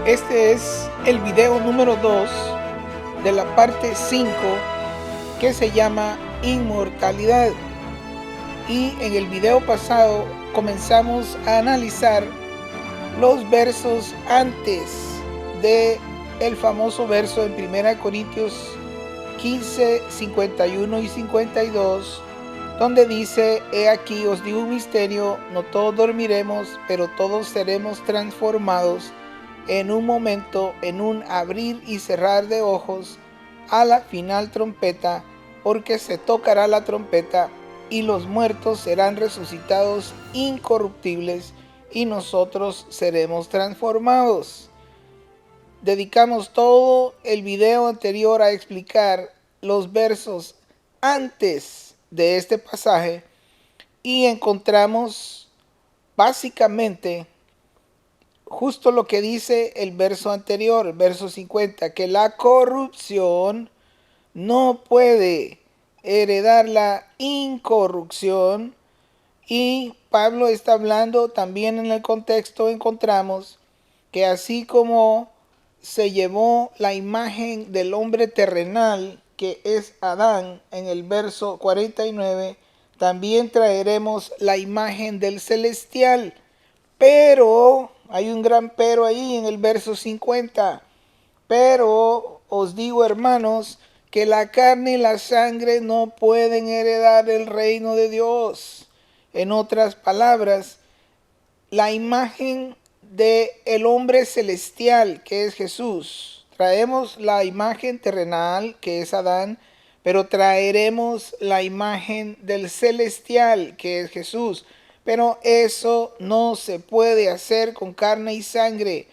Este es el video número 2 de la parte 5 que se llama Inmortalidad. Y en el video pasado comenzamos a analizar los versos antes de el famoso verso en 1 Corintios 15, 51 y 52, donde dice: He aquí os digo un misterio, no todos dormiremos, pero todos seremos transformados en un momento, en un abrir y cerrar de ojos, a la final trompeta, porque se tocará la trompeta y los muertos serán resucitados incorruptibles y nosotros seremos transformados. Dedicamos todo el video anterior a explicar los versos antes de este pasaje y encontramos básicamente justo lo que dice el verso anterior, el verso 50, que la corrupción no puede heredar la incorrupción. Y Pablo está hablando también en el contexto, encontramos que así como se llevó la imagen del hombre terrenal, que es Adán, en el verso 49, también traeremos la imagen del celestial. Pero, hay un gran pero ahí en el verso 50. Pero os digo, hermanos, que la carne y la sangre no pueden heredar el reino de Dios. En otras palabras, la imagen del hombre celestial, que es Jesús. Traemos la imagen terrenal, que es Adán, pero traeremos la imagen del celestial, que es Jesús. Pero eso no se puede hacer con carne y sangre.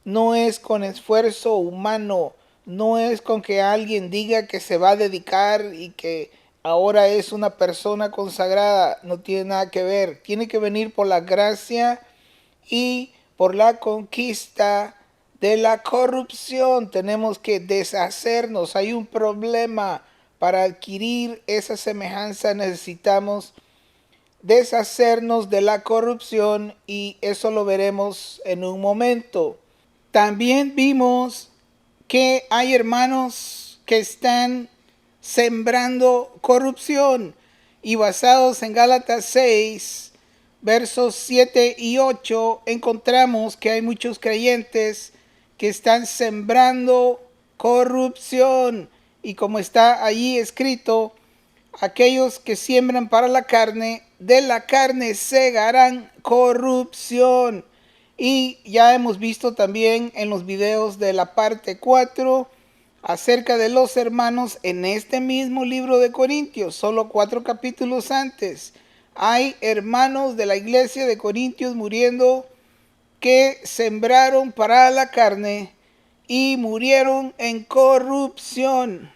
No es con esfuerzo humano. No es con que alguien diga que se va a dedicar y que ahora es una persona consagrada. No tiene nada que ver. Tiene que venir por la gracia y por la conquista de la corrupción. Tenemos que deshacernos. Hay un problema. Para adquirir esa semejanza necesitamos deshacernos de la corrupción, y eso lo veremos en un momento. También vimos que hay hermanos que están sembrando corrupción, y basados en Gálatas 6, versos 7 y 8, encontramos que hay muchos creyentes que están sembrando corrupción. Y como está allí escrito, aquellos que siembran para la carne, de la carne segarán corrupción. Y ya hemos visto también en los videos de la parte 4 acerca de los hermanos en este mismo libro de Corintios, solo 4 capítulos antes. Hay hermanos de la iglesia de Corintios muriendo que sembraron para la carne y murieron en corrupción.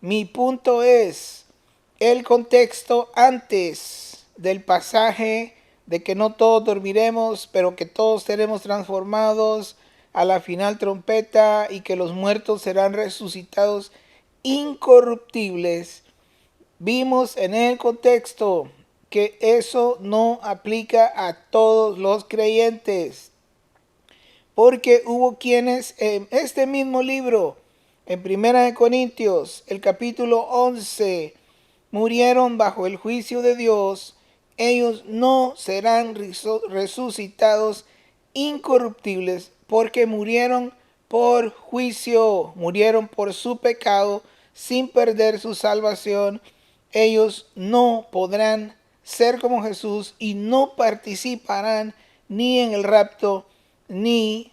Mi punto es el contexto antes del pasaje de que no todos dormiremos, pero que todos seremos transformados a la final trompeta y que los muertos serán resucitados incorruptibles. Vimos en el contexto que eso no aplica a todos los creyentes, porque hubo quienes en este mismo libro, en 1 Corintios, el capítulo 11, murieron bajo el juicio de Dios. Ellos no serán resucitados incorruptibles porque murieron por juicio, murieron por su pecado sin perder su salvación. Ellos no podrán ser como Jesús y no participarán ni en el rapto ni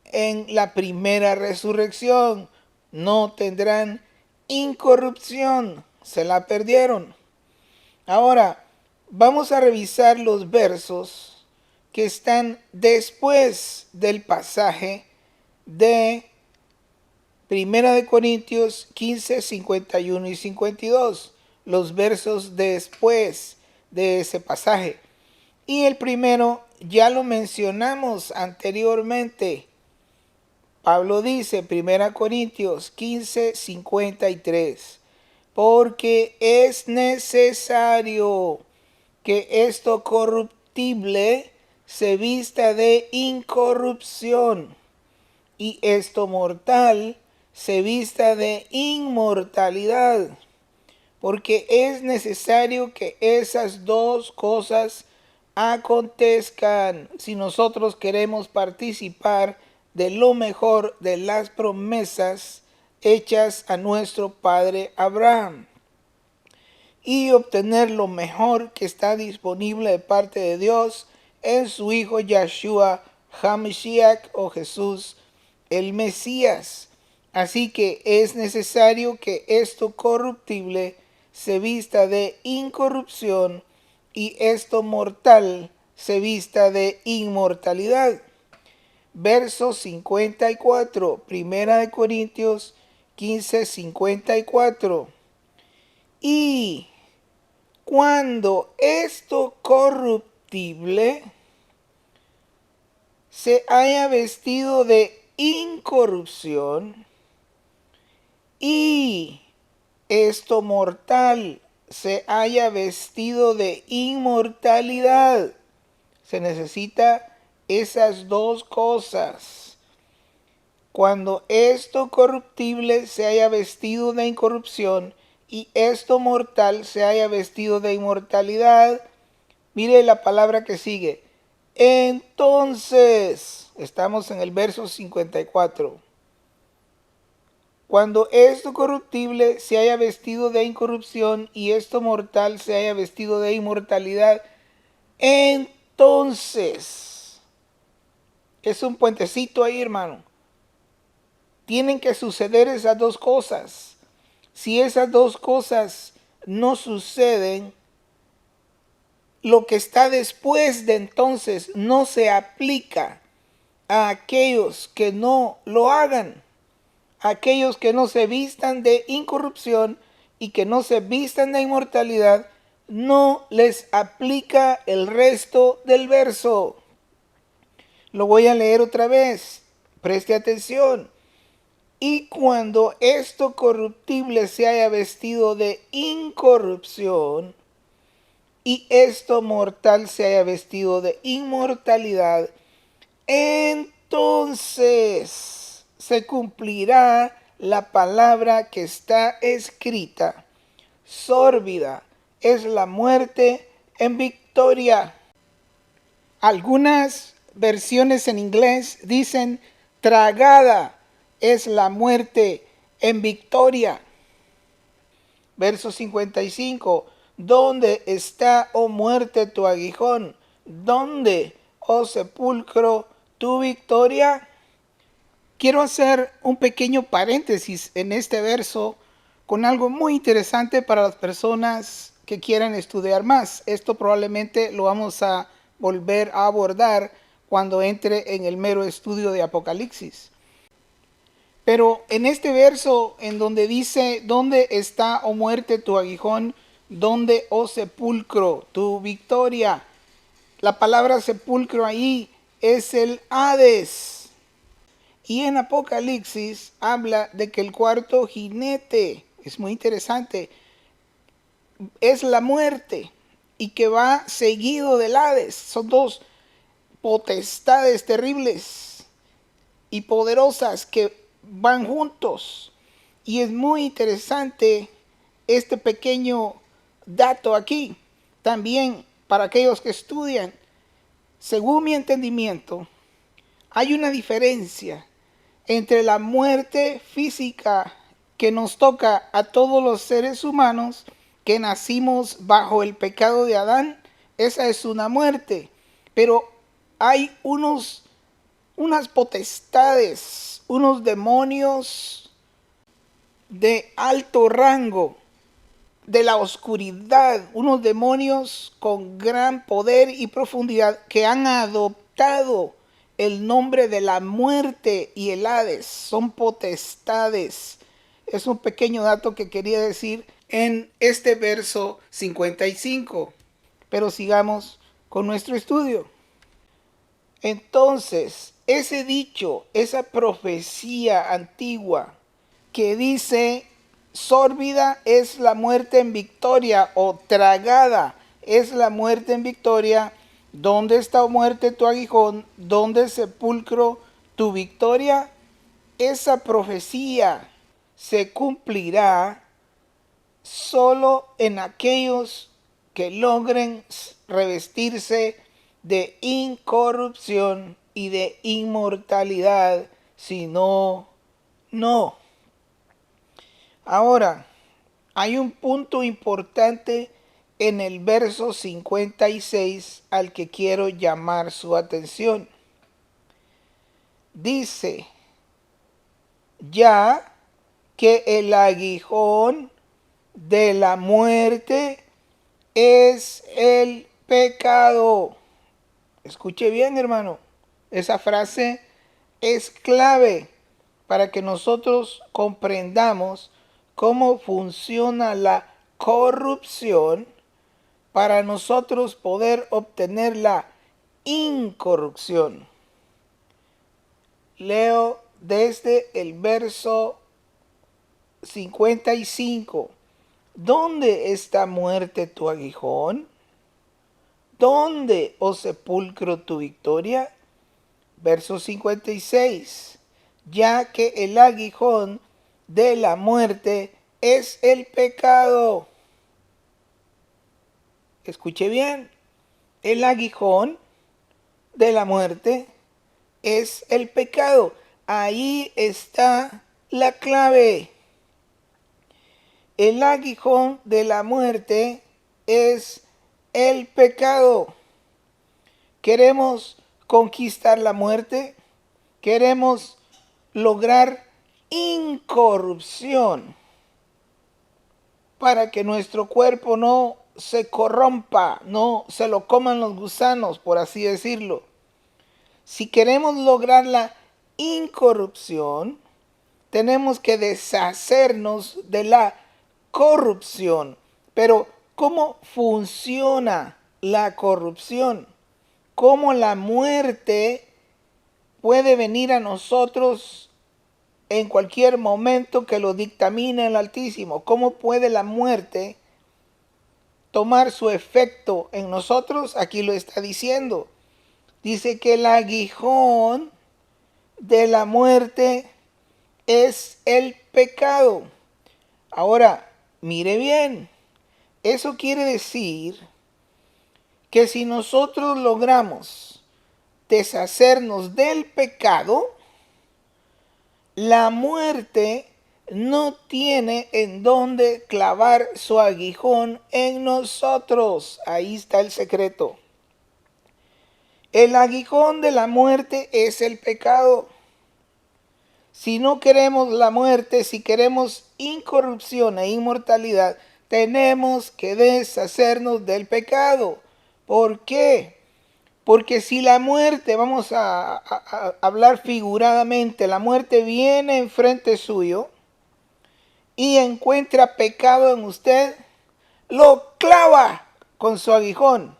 en la primera resurrección. No tendrán incorrupción, se la perdieron. Ahora, vamos a revisar los versos que están después del pasaje de 1 Corintios 15, 51 y 52. Los versos después de ese pasaje. Y el primero ya lo mencionamos anteriormente. Pablo dice, 1 Corintios 15, 53, porque es necesario que esto corruptible se vista de incorrupción, y esto mortal se vista de inmortalidad, porque es necesario que esas dos cosas acontezcan si nosotros queremos participar de lo mejor de las promesas hechas a nuestro padre Abraham y obtener lo mejor que está disponible de parte de Dios en su Hijo Yahshua HaMashiach o Jesús el Mesías. Así que es necesario que esto corruptible se vista de incorrupción y esto mortal se vista de inmortalidad. Verso 54, Primera de Corintios 15:54. Y cuando esto corruptible se haya vestido de incorrupción y esto mortal se haya vestido de inmortalidad. Se necesita esas dos cosas. Cuando esto corruptible se haya vestido de incorrupción y esto mortal se haya vestido de inmortalidad. Mire la palabra que sigue. Entonces, estamos en el verso 54. Cuando esto corruptible se haya vestido de incorrupción y esto mortal se haya vestido de inmortalidad, entonces, es un puentecito ahí, hermano. Tienen que suceder esas dos cosas. Si esas dos cosas no suceden, lo que está después de entonces no se aplica a aquellos que no lo hagan. Aquellos que no se vistan de incorrupción y que no se vistan de inmortalidad, no les aplica el resto del verso. Lo voy a leer otra vez. Preste atención. Y cuando esto corruptible se haya vestido de incorrupción y esto mortal se haya vestido de inmortalidad, entonces se cumplirá la palabra que está escrita. Sórbida es la muerte en victoria. Algunas versiones en inglés dicen tragada es la muerte en victoria. Verso 55. ¿Dónde está, oh muerte, tu aguijón? ¿Dónde, oh sepulcro, tu victoria? Quiero hacer un pequeño paréntesis en este verso con algo muy interesante para las personas que quieran estudiar más. Esto probablemente lo vamos a volver a abordar cuando entre en el mero estudio de Apocalipsis. Pero en este verso en donde dice, ¿dónde está, oh muerte, tu aguijón? ¿Dónde, oh sepulcro, tu victoria? La palabra sepulcro ahí es el Hades. Y en Apocalipsis habla de que el cuarto jinete, es muy interesante, es la muerte y que va seguido del Hades. Son dos potestades terribles y poderosas que van juntos. Y es muy interesante este pequeño dato aquí. También para aquellos que estudian, según mi entendimiento, hay una diferencia entre la muerte física que nos toca a todos los seres humanos que nacimos bajo el pecado de Adán. Esa es una muerte. Pero hay unas potestades, unos demonios de alto rango, de la oscuridad, unos demonios con gran poder y profundidad que han adoptado el nombre de la muerte y el Hades. Son potestades. Es un pequeño dato que quería decir en este verso 55. Pero sigamos con nuestro estudio. Entonces, ese dicho, esa profecía antigua que dice sórbida es la muerte en victoria o tragada es la muerte en victoria, ¿dónde está, oh muerte, tu aguijón? ¿Dónde, sepulcro, tu victoria? esa profecía se cumplirá solo en aquellos que logren revestirse de incorrupción y de inmortalidad, si no, no. Ahora, hay un punto importante en el verso 56 al que quiero llamar su atención. Dice, ya que el aguijón de la muerte es el pecado. Escuche bien, hermano. Esa frase es clave para que nosotros comprendamos cómo funciona la corrupción para nosotros poder obtener la incorrupción. Leo desde el verso 55. ¿Dónde está muerte tu aguijón? ¿Dónde, oh sepulcro, tu victoria? Verso 56. Ya que el aguijón de la muerte es el pecado. Escuche bien. El aguijón de la muerte es el pecado. Ahí está la clave. El aguijón de la muerte es el pecado. Queremos conquistar la muerte. Queremos lograr incorrupción para que nuestro cuerpo no se corrompa, no se lo coman los gusanos, por así decirlo. Si queremos lograr la incorrupción, tenemos que deshacernos de la corrupción. Pero, ¿cómo funciona la corrupción? ¿Cómo la muerte puede venir a nosotros en cualquier momento que lo dictamine el Altísimo? ¿Cómo puede la muerte tomar su efecto en nosotros? Aquí lo está diciendo. Dice que el aguijón de la muerte es el pecado. Ahora, mire bien, eso quiere decir que si nosotros logramos deshacernos del pecado, la muerte no tiene en dónde clavar su aguijón en nosotros. Ahí está el secreto. El aguijón de la muerte es el pecado. Si no queremos la muerte, si queremos incorrupción e inmortalidad, tenemos que deshacernos del pecado. ¿Por qué? Porque si la muerte, vamos a hablar figuradamente, la muerte viene enfrente suyo y encuentra pecado en usted, lo clava con su aguijón.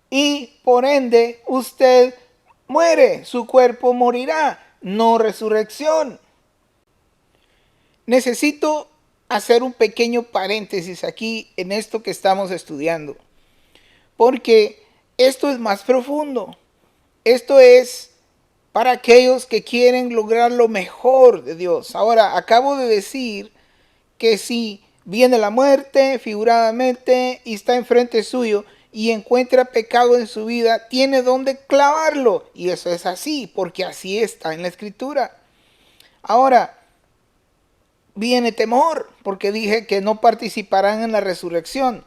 Y por ende usted muere, su cuerpo morirá, no resurrección. Necesito hacer un pequeño paréntesis aquí en esto que estamos estudiando, porque esto es más profundo. Esto es para aquellos que quieren lograr lo mejor de Dios. Ahora, acabo de decir que si viene la muerte figuradamente y está enfrente suyo y encuentra pecado en su vida, tiene donde clavarlo. Y eso es así, porque así está en la Escritura. Ahora, viene temor, porque dije que no participarán en la resurrección.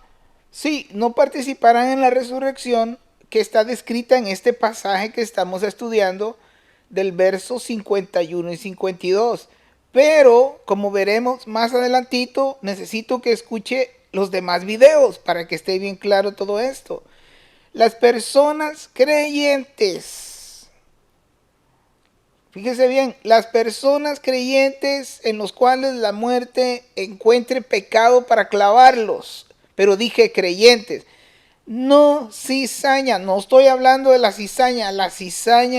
Sí, no participarán en la resurrección que está descrita en este pasaje que estamos estudiando del verso 51 y 52. Pero, como veremos más adelantito, necesito que escuche los demás videos para que esté bien claro todo esto. Las personas creyentes, fíjese bien, las personas creyentes en los cuales la muerte encuentre pecado para clavarlos, pero dije creyentes, no cizaña, no estoy hablando de la cizaña en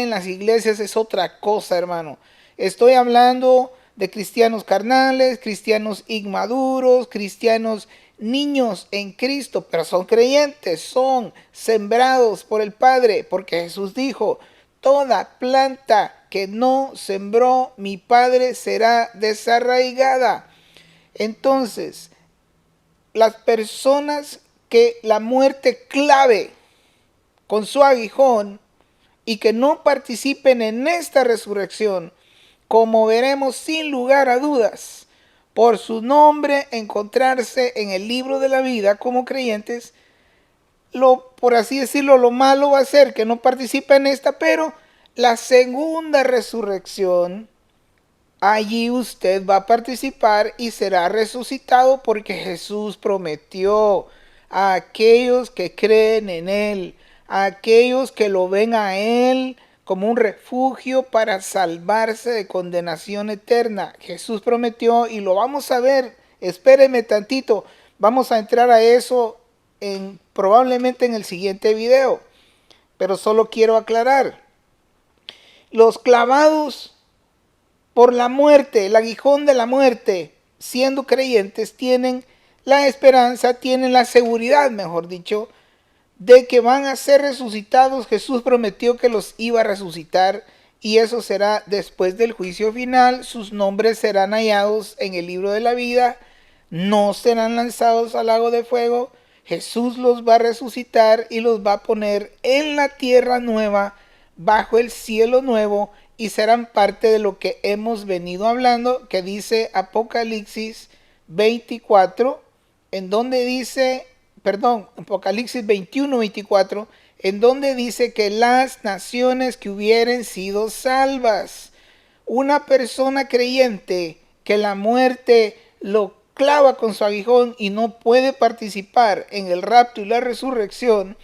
las iglesias es otra cosa, hermano. Estoy hablando de cristianos carnales, cristianos inmaduros, cristianos niños en Cristo, pero son creyentes, son sembrados por el Padre, porque Jesús dijo, toda planta que no sembró mi Padre será desarraigada. Entonces, las personas que la muerte clave con su aguijón y que no participen en esta resurrección, como veremos sin lugar a dudas, por su nombre encontrarse en el libro de la vida como creyentes, por así decirlo, lo malo va a ser que no participe en esta, pero la segunda resurrección, allí usted va a participar y será resucitado porque Jesús prometió a aquellos que creen en Él, a aquellos que lo ven a Él como un refugio para salvarse de condenación eterna. Jesús prometió y lo vamos a ver. Espéreme tantito, vamos a entrar a eso probablemente en el siguiente video, pero solo quiero aclarar. Los clavados por la muerte, el aguijón de la muerte, siendo creyentes, tienen la esperanza, tienen la seguridad, mejor dicho, de que van a ser resucitados. Jesús prometió que los iba a resucitar y eso será después del juicio final. Sus nombres serán hallados en el libro de la vida, no serán lanzados al lago de fuego. Jesús los va a resucitar y los va a poner en la tierra nueva, bajo el cielo nuevo, y serán parte de lo que hemos venido hablando, que dice Apocalipsis 24, en donde dice, Apocalipsis 21, 24, en donde dice que las naciones que hubieren sido salvas, una persona creyente que la muerte lo clava con su aguijón y no puede participar en el rapto y la resurrección,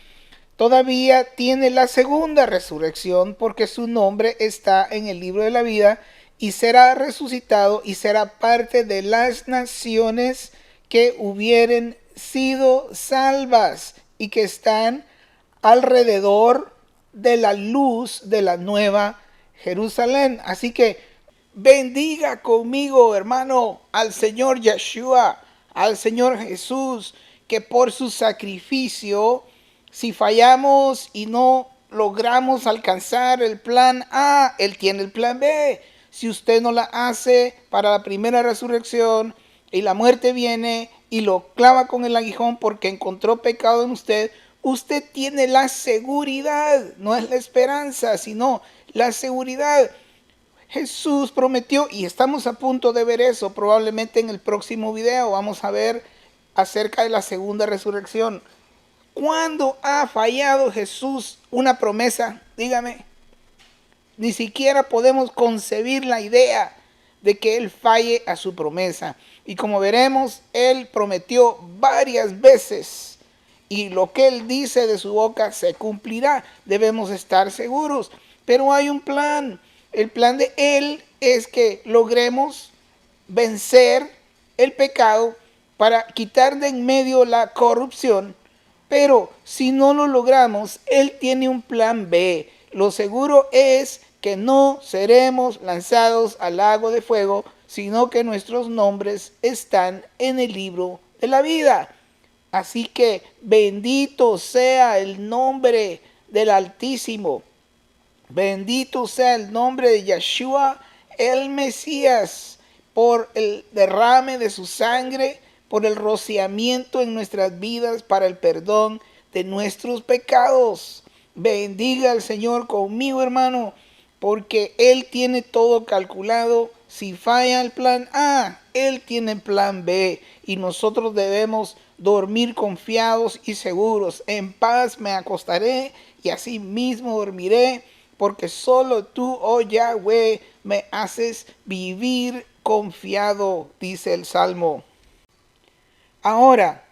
todavía tiene la segunda resurrección porque su nombre está en el libro de la vida y será resucitado y será parte de las naciones que hubieren sido salvas y que están alrededor de la luz de la nueva Jerusalén. Así que bendiga conmigo, hermano, al Señor Yeshua, al Señor Jesús, que por su sacrificio, si fallamos y no logramos alcanzar el plan A, Él tiene el plan B. Si usted no la hace para la primera resurrección y la muerte viene y lo clava con el aguijón porque encontró pecado en usted, usted tiene la seguridad, no es la esperanza, sino la seguridad. Jesús prometió, y estamos a punto de ver eso, probablemente en el próximo video vamos a ver acerca de la segunda resurrección. ¿Cuándo ha fallado Jesús una promesa? Dígame. Ni siquiera podemos concebir la idea de que Él falle a su promesa. Y como veremos, Él prometió varias veces y lo que Él dice de su boca se cumplirá. Debemos estar seguros. Pero hay un plan. El plan de Él es que logremos vencer el pecado para quitar de en medio la corrupción. Pero si no lo logramos, Él tiene un plan B. Lo seguro es que no seremos lanzados al lago de fuego, sino que nuestros nombres están en el libro de la vida. Así que bendito sea el nombre del Altísimo. Bendito sea el nombre de Yeshua, el Mesías, por el derrame de su sangre, por el rociamiento en nuestras vidas para el perdón de nuestros pecados. Bendiga al Señor conmigo, hermano, porque Él tiene todo calculado. Si falla el plan A, Él tiene plan B, y nosotros debemos dormir confiados y seguros. En paz me acostaré y así mismo dormiré, porque solo tú, oh Yahweh, me haces vivir confiado, dice el Salmo. Ahora,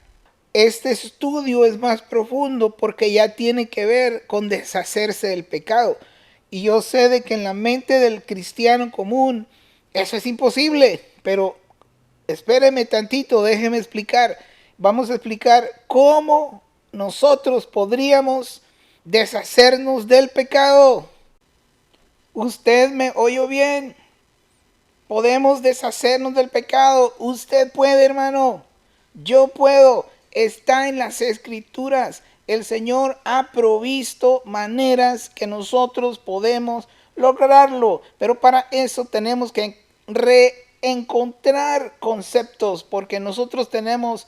este estudio es más profundo porque ya tiene que ver con deshacerse del pecado. Y yo sé de que en la mente del cristiano común eso es imposible, pero espéreme tantito, déjeme explicar. Vamos a explicar cómo nosotros podríamos deshacernos del pecado. Usted me oyó bien. Podemos deshacernos del pecado. Usted puede, hermano. Yo puedo. Está en las Escrituras. El Señor ha provisto maneras que nosotros podemos lograrlo. Pero para eso tenemos que reencontrar conceptos, porque nosotros tenemos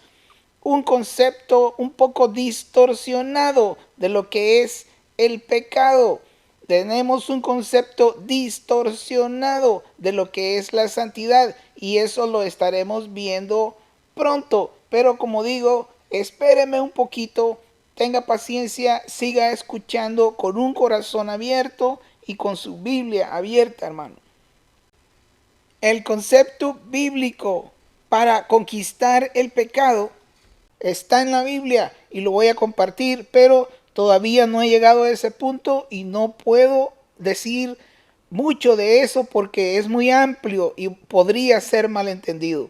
un concepto un poco distorsionado de lo que es el pecado. Tenemos un concepto distorsionado de lo que es la santidad, y eso lo estaremos viendo pronto. Pero como digo, espéreme un poquito, tenga paciencia, siga escuchando con un corazón abierto y con su Biblia abierta, hermano. El concepto bíblico para conquistar el pecado está en la Biblia y lo voy a compartir, pero todavía no he llegado a ese punto y no puedo decir mucho de eso porque es muy amplio y podría ser malentendido.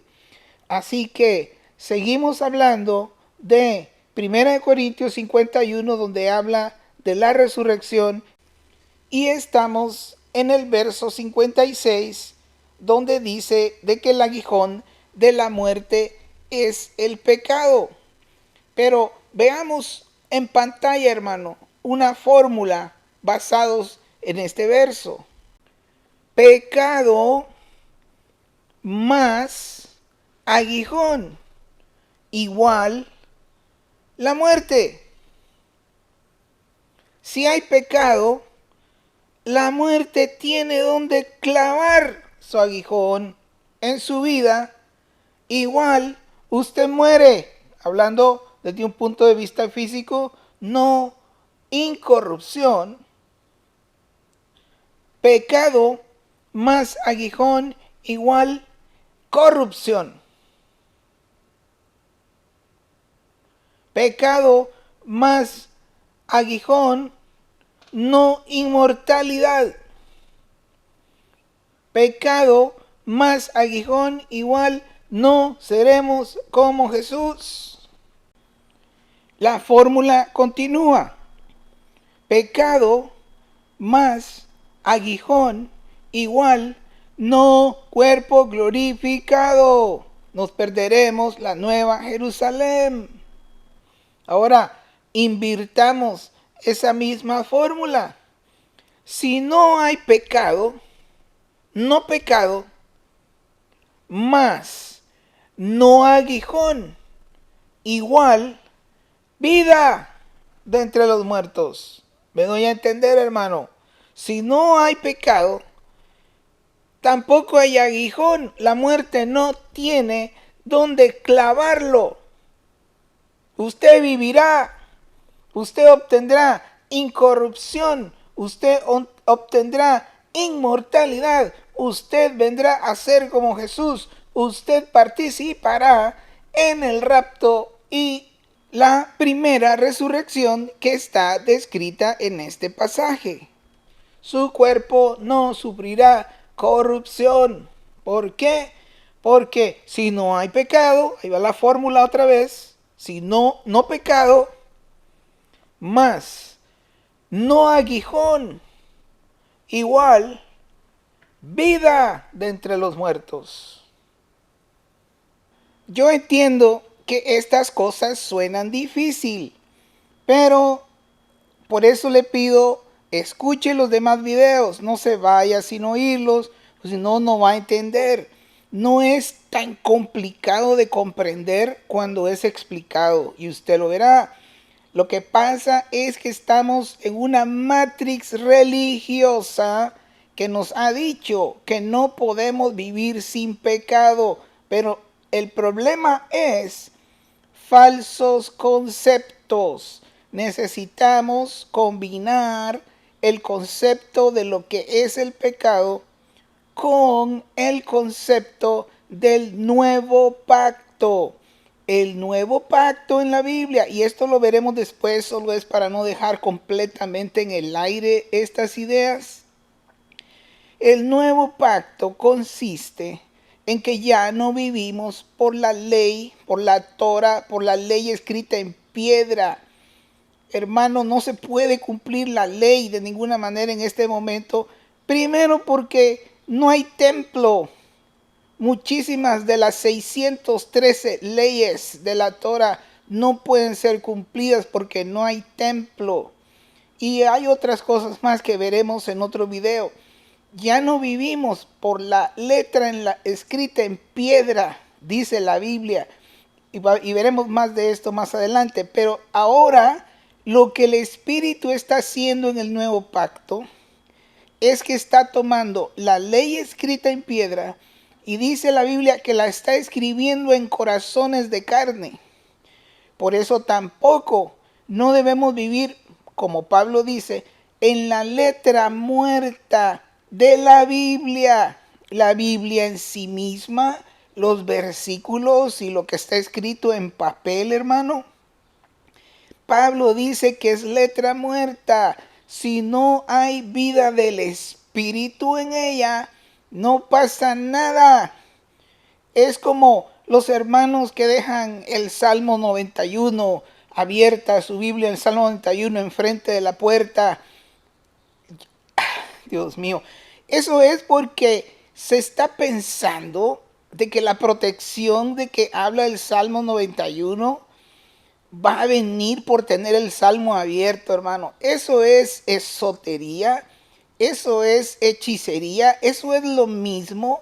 Así que seguimos hablando de 1 Corintios 51, donde habla de la resurrección, y estamos en el verso 56, donde dice de que el aguijón de la muerte es el pecado. Pero veamos en pantalla, hermano, una fórmula basados en este verso. Pecado más aguijón igual la muerte. Si hay pecado, la muerte tiene donde clavar su aguijón en su vida. Igual usted muere, hablando desde un punto de vista físico, no incorrupción. Pecado más aguijón igual corrupción. Pecado más aguijón, no inmortalidad. Pecado más aguijón igual no seremos como Jesús. La fórmula continúa. Pecado más aguijón igual no cuerpo glorificado. Nos perderemos la nueva Jerusalén. Ahora, invirtamos esa misma fórmula. Si no hay pecado, no pecado, más no aguijón, igual vida de entre los muertos. ¿Me doy a entender, hermano? Si no hay pecado, tampoco hay aguijón. La muerte no tiene donde clavarlo. Usted vivirá, usted obtendrá incorrupción, usted obtendrá inmortalidad, usted vendrá a ser como Jesús, usted participará en el rapto y la primera resurrección que está descrita en este pasaje. Su cuerpo no sufrirá corrupción. ¿Por qué? Porque si no hay pecado, ahí va la fórmula otra vez, si no pecado, más no aguijón, igual vida de entre los muertos. Yo entiendo que estas cosas suenan difícil, pero por eso le pido, escuche los demás videos, no se vaya sin oírlos, si no, no va a entender. No es tan complicado de comprender cuando es explicado, y usted lo verá. Lo que pasa es que estamos en una matrix religiosa que nos ha dicho que no podemos vivir sin pecado, pero el problema es falsos conceptos. Necesitamos combinar el concepto de lo que es el pecado con el concepto del nuevo pacto. El nuevo pacto en la Biblia, y esto lo veremos después, solo es para no dejar completamente en el aire estas ideas. El nuevo pacto consiste en que ya no vivimos por la ley, por la Torah, por la ley escrita en piedra. Hermano, no se puede cumplir la ley de ninguna manera en este momento. Primero porque no hay templo. Muchísimas de las 613 leyes de la Torah no pueden ser cumplidas porque no hay templo. Y hay otras cosas más que veremos en otro video. Ya no vivimos por la letra escrita en piedra, dice la Biblia, y veremos más de esto más adelante, pero ahora lo que el Espíritu está haciendo en el nuevo pacto es que está tomando la ley escrita en piedra y dice la Biblia que la está escribiendo en corazones de carne. Por eso tampoco no debemos vivir, como Pablo dice, en la letra muerta de la Biblia. La Biblia en sí misma, los versículos y lo que está escrito en papel, hermano. Pablo dice que es letra muerta. Si no hay vida del Espíritu en ella, no pasa nada. Es como los hermanos que dejan el Salmo 91 abierta, su Biblia, el Salmo 91 enfrente de la puerta. Dios mío, eso es porque se está pensando de que la protección de que habla el Salmo 91 va a venir por tener el Salmo abierto, hermano. Eso es esotería, eso es hechicería, eso es lo mismo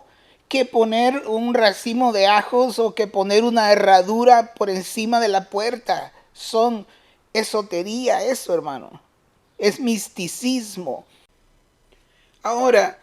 que poner un racimo de ajos o que poner una herradura por encima de la puerta. Son esotería eso, hermano. Es misticismo. Ahora,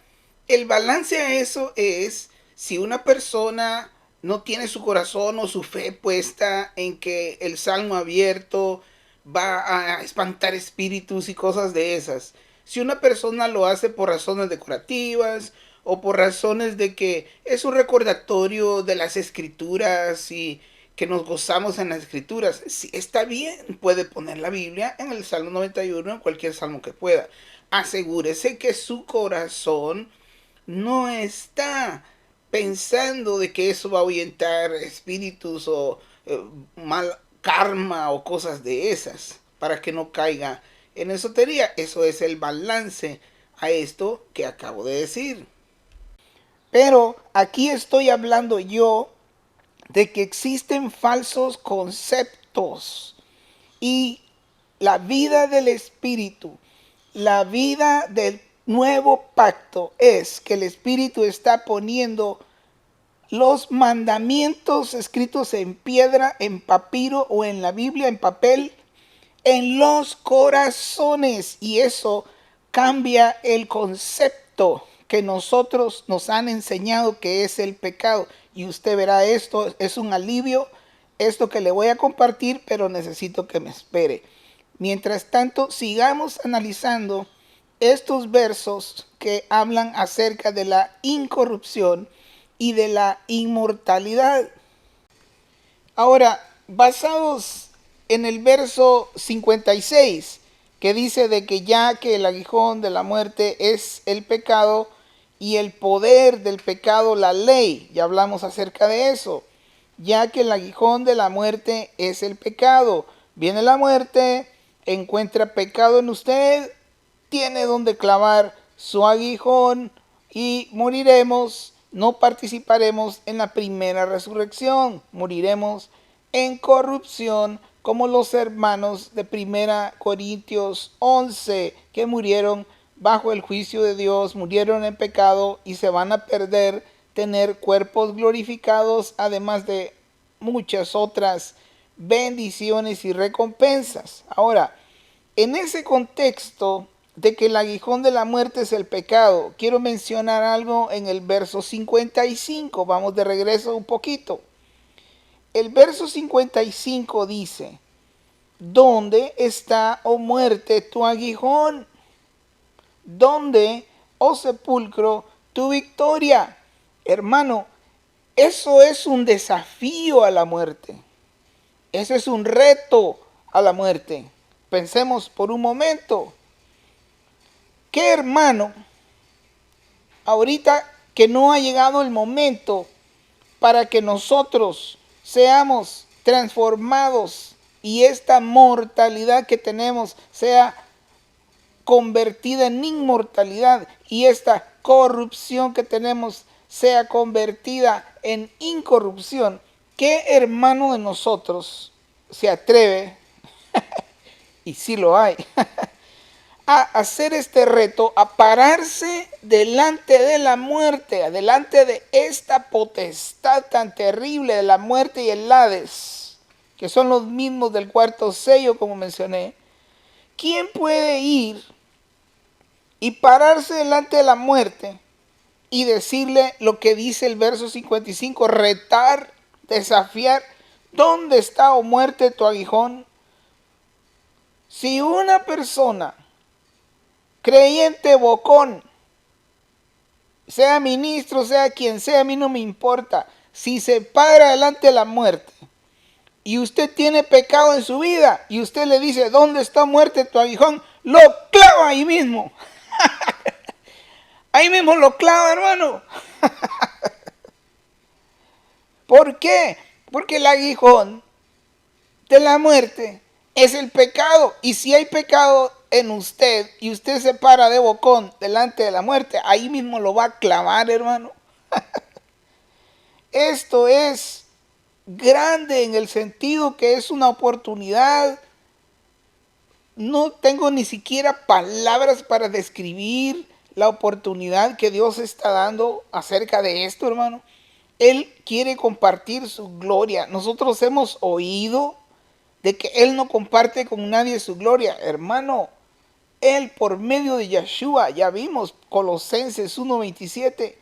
el balance a eso es si una persona no tiene su corazón o su fe puesta en que el salmo abierto va a espantar espíritus y cosas de esas. Si una persona lo hace por razones decorativas o por razones de que es un recordatorio de las escrituras y que nos gozamos en las escrituras, si está bien, puede poner la Biblia en el Salmo 91, en cualquier salmo que pueda. Asegúrese que su corazón no está pensando de que eso va a ahuyentar espíritus o mal karma o cosas de esas para que no caiga en esotería. Eso es el balance a esto que acabo de decir. Pero aquí estoy hablando yo de que existen falsos conceptos y la vida del Espíritu, la vida del nuevo pacto es que el Espíritu está poniendo los mandamientos escritos en piedra, en papiro o en la Biblia, en papel, en los corazones, y eso cambia el concepto que nosotros nos han enseñado que es el pecado. Y usted verá, esto es un alivio, esto que le voy a compartir, pero necesito que me espere. Mientras tanto, sigamos analizando estos versos que hablan acerca de la incorrupción y de la inmortalidad. Ahora, basados en el verso 56, que dice de que ya que el aguijón de la muerte es el pecado y el poder del pecado la ley, ya hablamos acerca de eso, ya que el aguijón de la muerte es el pecado, viene la muerte, encuentra pecado en usted, tiene donde clavar su aguijón y moriremos, no participaremos en la primera resurrección, moriremos en corrupción como los hermanos de 1 Corintios 11 que murieron bajo el juicio de Dios, murieron en pecado y se van a perder tener cuerpos glorificados, además de muchas otras bendiciones y recompensas. Ahora, en ese contexto de que el aguijón de la muerte es el pecado, quiero mencionar algo en el verso 55. Vamos de regreso un poquito. El verso 55 dice: ¿dónde está, oh muerte, tu aguijón? ¿Dónde, oh sepulcro, tu victoria? Hermano, eso es un desafío a la muerte. Eso es un reto a la muerte. Pensemos por un momento. ¿Qué hermano, ahorita que no ha llegado el momento para que nosotros seamos transformados y esta mortalidad que tenemos sea convertida en inmortalidad y esta corrupción que tenemos sea convertida en incorrupción? ¿Qué hermano de nosotros se atreve, y sí lo hay, a hacer este reto, a pararse delante de la muerte, delante de esta potestad tan terrible de la muerte y el Hades, que son los mismos del cuarto sello, como mencioné. ¿Quién puede ir y pararse delante de la muerte y decirle lo que dice el verso 55, retar, desafiar? ¿Dónde está, oh muerte, tu aguijón? Si una persona creyente bocón, sea ministro, sea quien sea, a mí no me importa, si se para delante de la muerte y usted tiene pecado en su vida y usted le dice, ¿dónde está, muerte, tu aguijón? Lo clava ahí mismo. Ahí mismo lo clava, hermano. ¿Por qué? Porque el aguijón de la muerte es el pecado. Y si hay pecado en usted y usted se para de bocón delante de la muerte, ahí mismo lo va a clavar, hermano. Esto es grande en el sentido que es una oportunidad. No tengo ni siquiera palabras para describir la oportunidad que Dios está dando acerca de esto, hermano. Él quiere compartir su gloria. Nosotros hemos oído de que Él no comparte con nadie su gloria. Hermano, Él por medio de Yeshua, ya vimos Colosenses 1:27,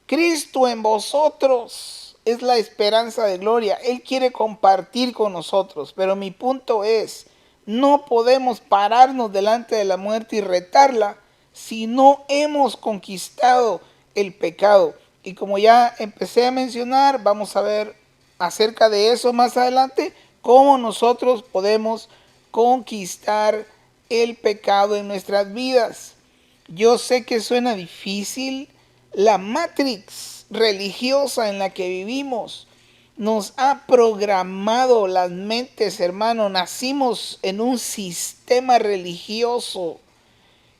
Cristo en vosotros es la esperanza de gloria. Él quiere compartir con nosotros, pero mi punto es, no podemos pararnos delante de la muerte y retarla si no hemos conquistado el pecado. Y como ya empecé a mencionar, vamos a ver acerca de eso más adelante, cómo nosotros podemos conquistar el pecado en nuestras vidas. Yo sé que suena difícil. La matrix religiosa en la que vivimos nos ha programado las mentes, hermano. Nacimos en un sistema religioso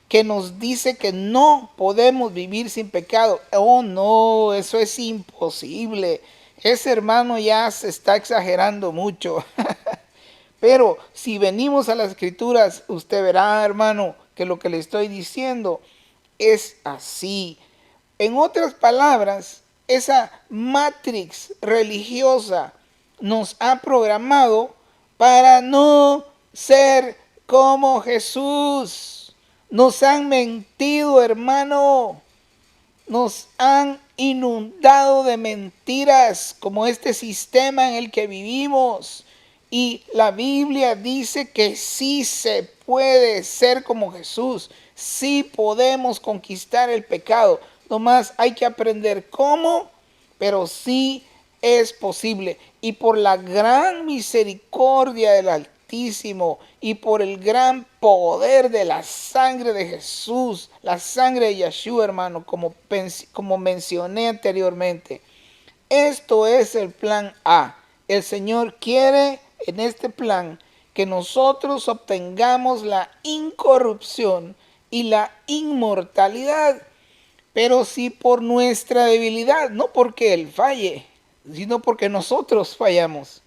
que nos dice que no podemos vivir sin pecado. Oh no, eso es imposible. Ese hermano ya se está exagerando mucho. Pero si venimos a las escrituras, usted verá, hermano, que lo que le estoy diciendo es así. En otras palabras, esa matrix religiosa nos ha programado para no ser como Jesús. Nos han mentido, hermano. Nos han inundado de mentiras como este sistema en el que vivimos. Y la Biblia dice que sí se puede ser como Jesús. Sí podemos conquistar el pecado. Nomás hay que aprender cómo, pero sí es posible. Y por la gran misericordia del Altísimo y por el gran poder de la sangre de Jesús, la sangre de Yeshua, hermano, como mencioné anteriormente. Esto es el plan A. El Señor quiere en este plan que nosotros obtengamos la incorrupción y la inmortalidad. Pero si por nuestra debilidad, no porque Él falle, sino porque nosotros fallamos.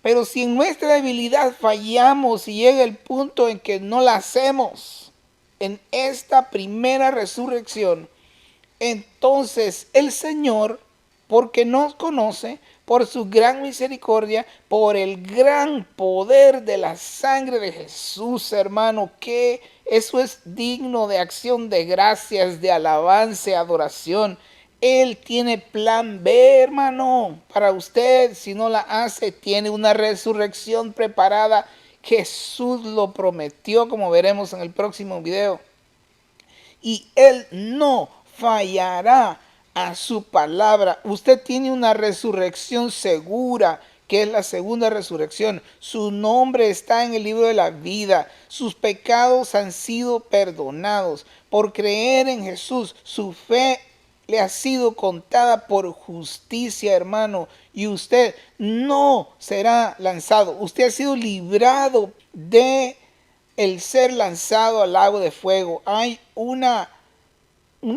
Pero si en nuestra debilidad fallamos y llega el punto en que no la hacemos en esta primera resurrección, entonces el Señor, porque nos conoce, por su gran misericordia, por el gran poder de la sangre de Jesús, hermano, que eso es digno de acción de gracias, de alabanza, adoración. Él tiene plan B, hermano, para usted. Si no la hace, tiene una resurrección preparada. Jesús lo prometió, como veremos en el próximo video. Y Él no fallará a su palabra. Usted tiene una resurrección segura, que es la segunda resurrección. Su nombre está en el libro de la vida. Sus pecados han sido perdonados. Por creer en Jesús, su fe le ha sido contada por justicia, hermano. Y usted no será lanzado. Usted ha sido librado de el ser lanzado al lago de fuego. Hay un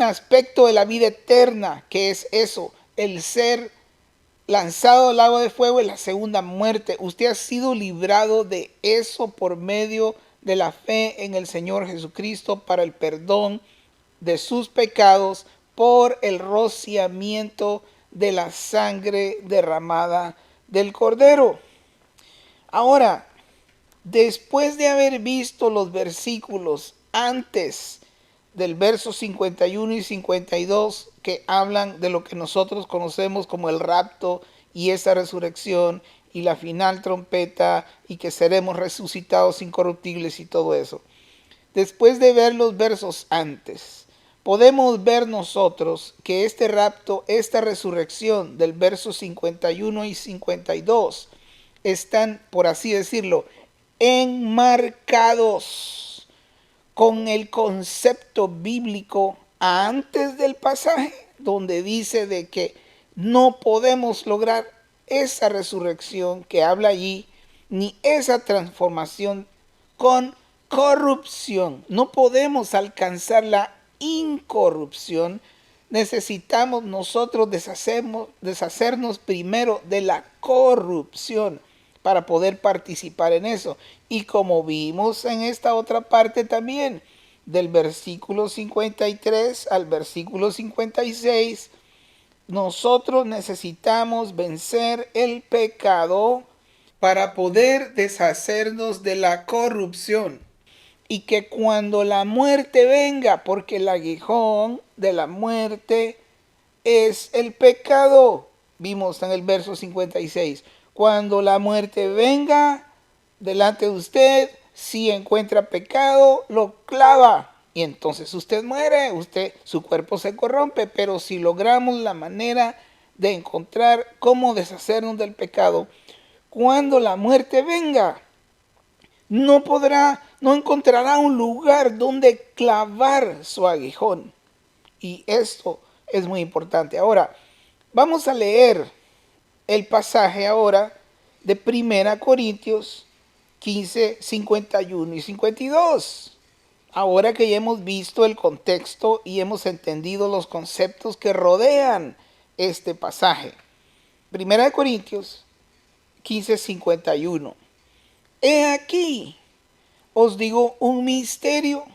aspecto de la vida eterna que es eso, el ser lanzado al lago de fuego es la segunda muerte. Usted ha sido librado de eso por medio de la fe en el Señor Jesucristo para el perdón de sus pecados por el rociamiento de la sangre derramada del Cordero. Ahora, después de haber visto los versículos antes del verso 51 y 52 que hablan de lo que nosotros conocemos como el rapto y esa resurrección y la final trompeta y que seremos resucitados incorruptibles y todo eso. Después de ver los versos antes, podemos ver nosotros que este rapto, esta resurrección del verso 51 y 52 están, por así decirlo, enmarcados con el concepto bíblico antes del pasaje, donde dice de que no podemos lograr esa resurrección que habla allí, ni esa transformación con corrupción. No podemos alcanzar la incorrupción. Necesitamos nosotros deshacernos primero de la corrupción para poder participar en eso. Y como vimos en esta otra parte también, del versículo 53 al versículo 56, nosotros necesitamos vencer el pecado para poder deshacernos de la corrupción. Y que cuando la muerte venga, porque el aguijón de la muerte es el pecado, vimos en el verso 56, cuando la muerte venga delante de usted, si encuentra pecado, lo clava y entonces usted muere, su cuerpo se corrompe. Pero si logramos la manera de encontrar cómo deshacernos del pecado, cuando la muerte venga, no encontrará un lugar donde clavar su aguijón. Y esto es muy importante. Ahora, vamos a leer el pasaje ahora de 1 Corintios 15, 51 y 52. Ahora que ya hemos visto el contexto y hemos entendido los conceptos que rodean este pasaje. 1 Corintios 15, 51. He aquí, os digo un misterio.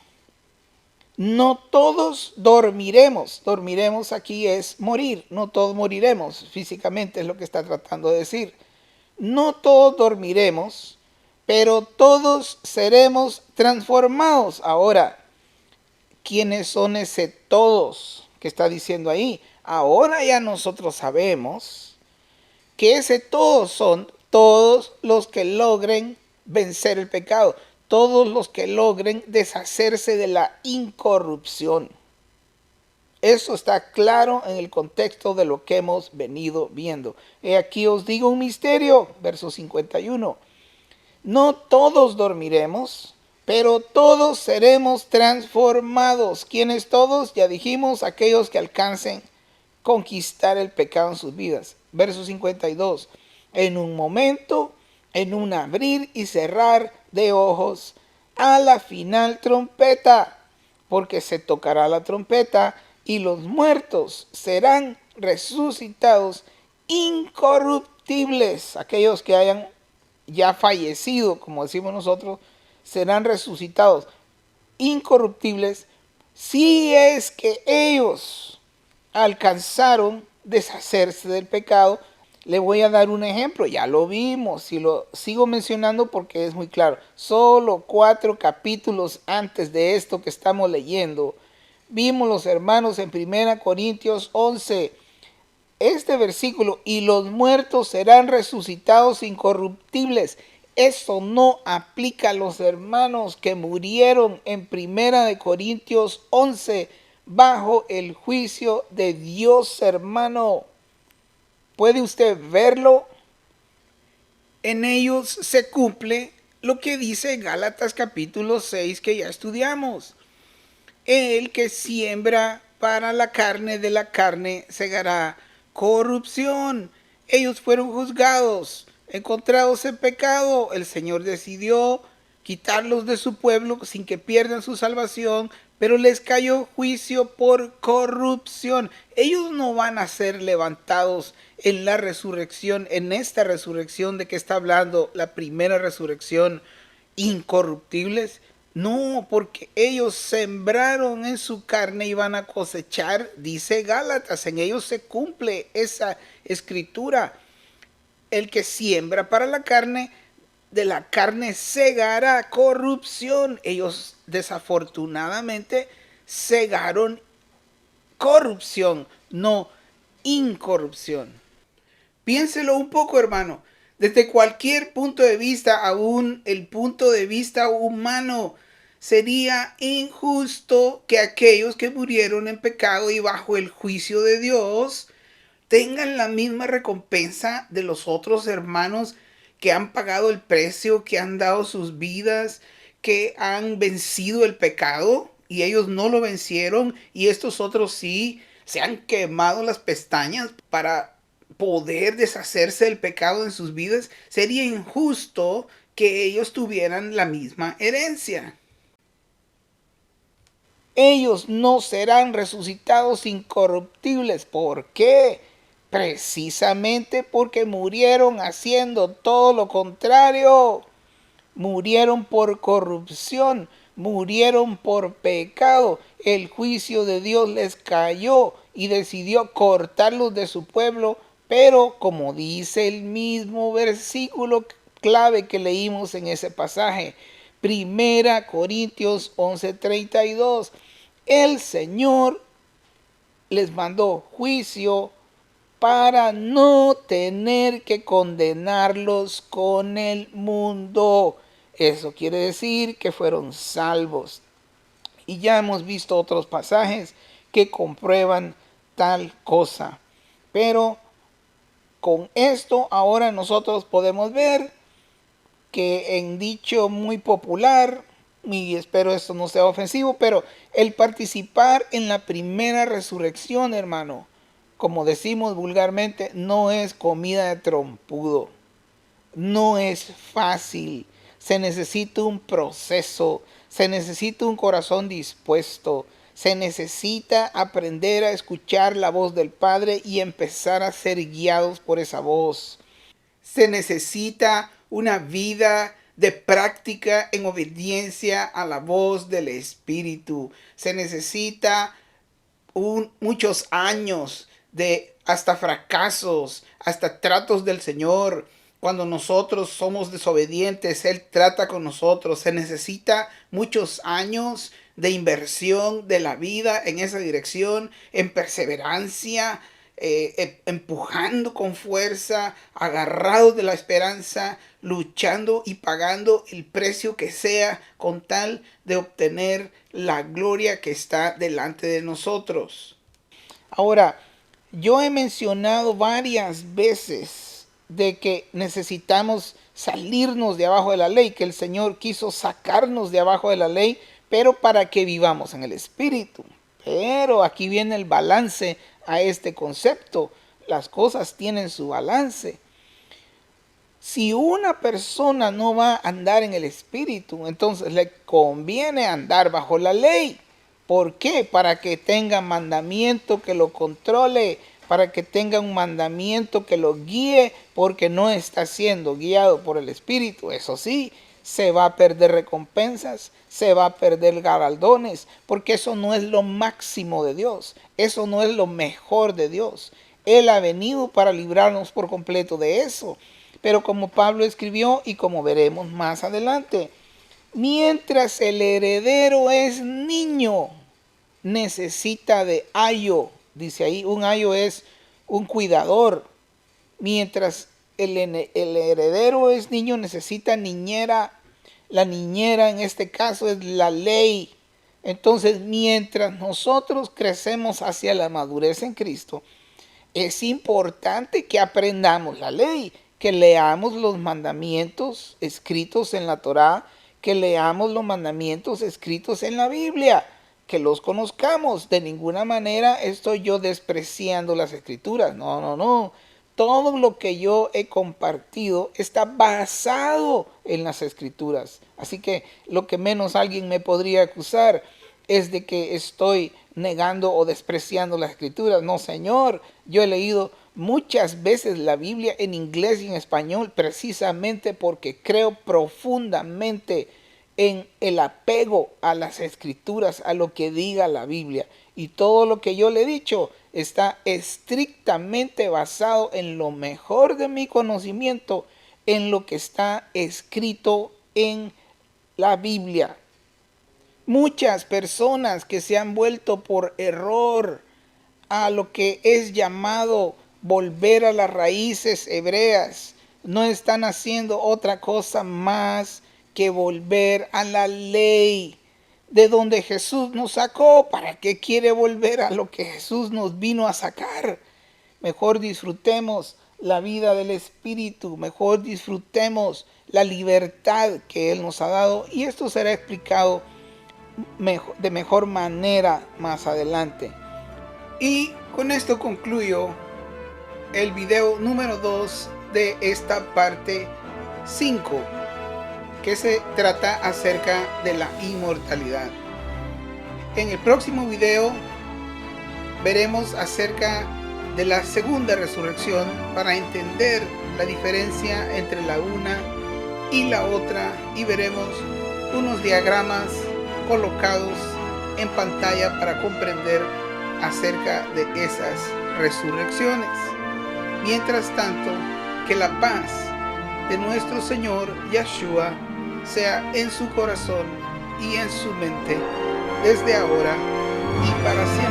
No todos dormiremos. Dormiremos aquí es morir. No todos moriremos. Físicamente es lo que está tratando de decir. No todos dormiremos, pero todos seremos transformados. Ahora, ¿quiénes son ese todos que está diciendo ahí? Ahora ya nosotros sabemos que ese todos son todos los que logren vencer el pecado, todos los que logren deshacerse de la incorrupción. Eso está claro en el contexto de lo que hemos venido viendo. He aquí os digo un misterio, verso 51. No todos dormiremos, pero todos seremos transformados. ¿Quiénes todos? Ya dijimos, aquellos que alcancen conquistar el pecado en sus vidas. Verso 52. En un momento, en un abrir y cerrar de ojos, a la final trompeta, porque se tocará la trompeta y los muertos serán resucitados incorruptibles. Aquellos que hayan ya fallecido, como decimos nosotros, serán resucitados incorruptibles si es que ellos alcanzaron deshacerse del pecado. Le voy a dar un ejemplo, ya lo vimos y lo sigo mencionando porque es muy claro. Solo 4 capítulos antes de esto que estamos leyendo, vimos los hermanos en 1 Corintios 11, este versículo, y los muertos serán resucitados incorruptibles. Eso no aplica a los hermanos que murieron en 1 Corintios 11 bajo el juicio de Dios, hermano. ¿Puede usted verlo? En ellos se cumple lo que dice Gálatas capítulo 6 que ya estudiamos. El que siembra para la carne, de la carne segará corrupción. Ellos fueron juzgados, encontrados en pecado. El Señor decidió quitarlos de su pueblo sin que pierdan su salvación, pero les cayó juicio por corrupción. Ellos no van a ser levantados en la resurrección, en esta resurrección de que está hablando, la primera resurrección incorruptibles. No, porque ellos sembraron en su carne y van a cosechar, dice Gálatas, en ellos se cumple esa escritura. El que siembra para la carne, de la carne segará corrupción. Ellos desafortunadamente segaron corrupción, no incorrupción. Piénselo un poco, hermano. Desde cualquier punto de vista, aún el punto de vista humano, sería injusto que aquellos que murieron en pecado y bajo el juicio de Dios tengan la misma recompensa de los otros hermanos que han pagado el precio, que han dado sus vidas, que han vencido el pecado y ellos no lo vencieron y estos otros sí se han quemado las pestañas para poder deshacerse del pecado en sus vidas. Sería injusto que ellos tuvieran la misma herencia. Ellos no serán resucitados incorruptibles. ¿Por qué? Precisamente porque murieron haciendo todo lo contrario. Murieron por corrupción, murieron por pecado. El juicio de Dios les cayó y decidió cortarlos de su pueblo. Pero como dice el mismo versículo clave que leímos en ese pasaje, 1 Corintios 11:32, el Señor les mandó juicio para no tener que condenarlos con el mundo. Eso quiere decir que fueron salvos. Y ya hemos visto otros pasajes que comprueban tal cosa. Pero con esto ahora nosotros podemos ver que en dicho muy popular, y espero esto no sea ofensivo, pero el participar en la primera resurrección, hermano, como decimos vulgarmente, no es comida de trompudo. No es fácil. Se necesita un proceso, se necesita un corazón dispuesto, se necesita aprender a escuchar la voz del Padre y empezar a ser guiados por esa voz. Se necesita una vida de práctica en obediencia a la voz del Espíritu. Se necesita muchos años de hasta fracasos, hasta tratos del Señor. Cuando nosotros somos desobedientes, Él trata con nosotros. Se necesita muchos años de inversión de la vida en esa dirección, en perseverancia, empujando con fuerza, agarrados de la esperanza, luchando y pagando el precio que sea con tal de obtener la gloria que está delante de nosotros. Ahora, yo he mencionado varias veces de que necesitamos salirnos de abajo de la ley, que el Señor quiso sacarnos de abajo de la ley, pero para que vivamos en el Espíritu. Pero aquí viene el balance a este concepto. Las cosas tienen su balance. Si una persona no va a andar en el Espíritu, entonces le conviene andar bajo la ley. ¿Por qué? Para que tenga mandamiento que lo controle, para que tenga un mandamiento que lo guíe, porque no está siendo guiado por el Espíritu. Eso sí, se va a perder recompensas, se va a perder galardones, porque eso no es lo máximo de Dios, eso no es lo mejor de Dios. Él ha venido para librarnos por completo de eso. Pero como Pablo escribió y como veremos más adelante, mientras el heredero es niño, necesita de ayo. Dice ahí, un ayo es un cuidador. Mientras el heredero es niño, necesita niñera. La niñera en este caso es la ley. Entonces, mientras nosotros crecemos hacia la madurez en Cristo, es importante que aprendamos la ley, que leamos los mandamientos escritos en la Torá, que leamos los mandamientos escritos en la Biblia, que los conozcamos. De ninguna manera estoy yo despreciando las escrituras. No, no, no. Todo lo que yo he compartido está basado en las escrituras. Así que lo que menos alguien me podría acusar es de que estoy negando o despreciando las escrituras. No, Señor, yo he leído muchas veces la Biblia en inglés y en español precisamente porque creo profundamente en el apego a las escrituras, a lo que diga la Biblia. Y todo lo que yo le he dicho está estrictamente basado en lo mejor de mi conocimiento, en lo que está escrito en la Biblia. Muchas personas que se han vuelto por error a lo que es llamado volver a las raíces hebreas, no están haciendo otra cosa más que volver a la ley de donde Jesús nos sacó. ¿Para qué quiere volver a lo que Jesús nos vino a sacar? Mejor disfrutemos la vida del Espíritu, mejor disfrutemos la libertad que Él nos ha dado, y esto será explicado de mejor manera más adelante. Y con esto concluyo el video número 2 de esta parte 5, que se trata acerca de la inmortalidad. En el próximo video veremos acerca de la segunda resurrección para entender la diferencia entre la una y la otra, y veremos unos diagramas colocados en pantalla para comprender acerca de esas resurrecciones. Mientras tanto, que la paz de nuestro Señor Yeshua sea en su corazón y en su mente desde ahora y para siempre.